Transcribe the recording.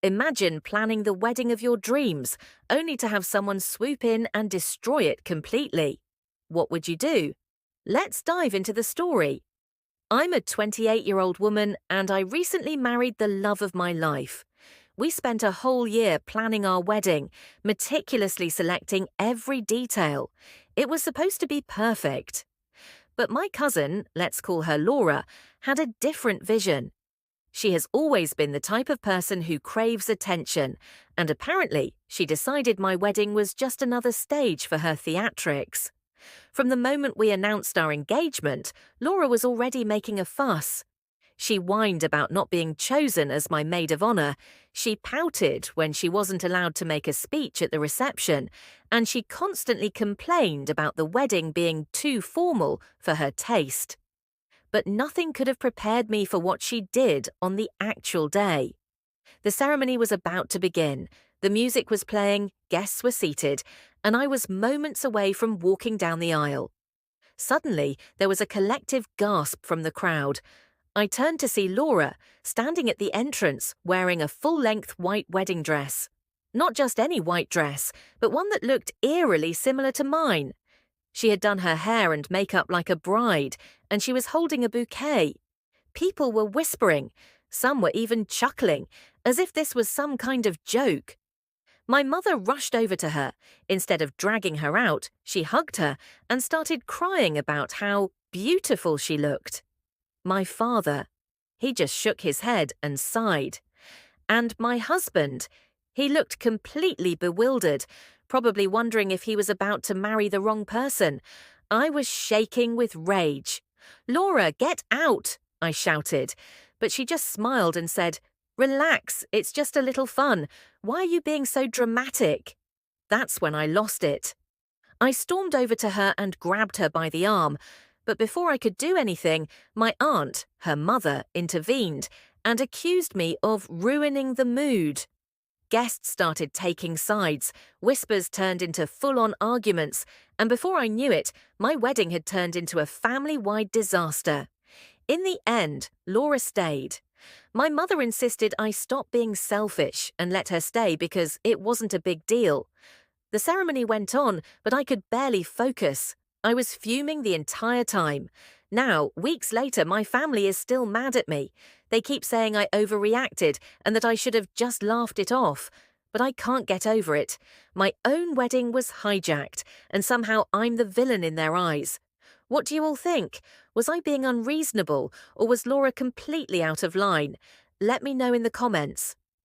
Imagine planning the wedding of your dreams, only to have someone swoop in and destroy it completely. What would you do? Let's dive into the story. I'm a 28-year-old woman and I recently married the love of my life. We spent a whole year planning our wedding, meticulously selecting every detail. It was supposed to be perfect. But my cousin, let's call her Laura, had a different vision. She has always been the type of person who craves attention, and apparently she decided my wedding was just another stage for her theatrics. From the moment we announced our engagement, Laura was already making a fuss. She whined about not being chosen as my maid of honor, she pouted when she wasn't allowed to make a speech at the reception, and she constantly complained about the wedding being too formal for her taste. But nothing could have prepared me for what she did on the actual day. The ceremony was about to begin, the music was playing, guests were seated, and I was moments away from walking down the aisle. Suddenly, there was a collective gasp from the crowd. I turned to see Laura, standing at the entrance, wearing a full-length white wedding dress. Not just any white dress, but one that looked eerily similar to mine. She had done her hair and makeup like a bride, and she was holding a bouquet. People were whispering, some were even chuckling, as if this was some kind of joke. My mother rushed over to her. Instead of dragging her out, she hugged her and started crying about how beautiful she looked. My father, he just shook his head and sighed. And my husband, he looked completely bewildered, probably wondering if he was about to marry the wrong person. I was shaking with rage. "Laura, get out!" I shouted, but she just smiled and said, "Relax, it's just a little fun. Why are you being so dramatic?" That's when I lost it. I stormed over to her and grabbed her by the arm, but before I could do anything, my aunt, her mother, intervened and accused me of ruining the mood. Guests started taking sides, whispers turned into full-on arguments, and before I knew it, my wedding had turned into a family-wide disaster. In the end, Laura stayed. My mother insisted I stop being selfish and let her stay because it wasn't a big deal. The ceremony went on, but I could barely focus. I was fuming the entire time. Now, weeks later, my family is still mad at me. They keep saying I overreacted and that I should have just laughed it off. But I can't get over it. My own wedding was hijacked, and somehow I'm the villain in their eyes. What do you all think? Was I being unreasonable, or was Laura completely out of line? Let me know in the comments.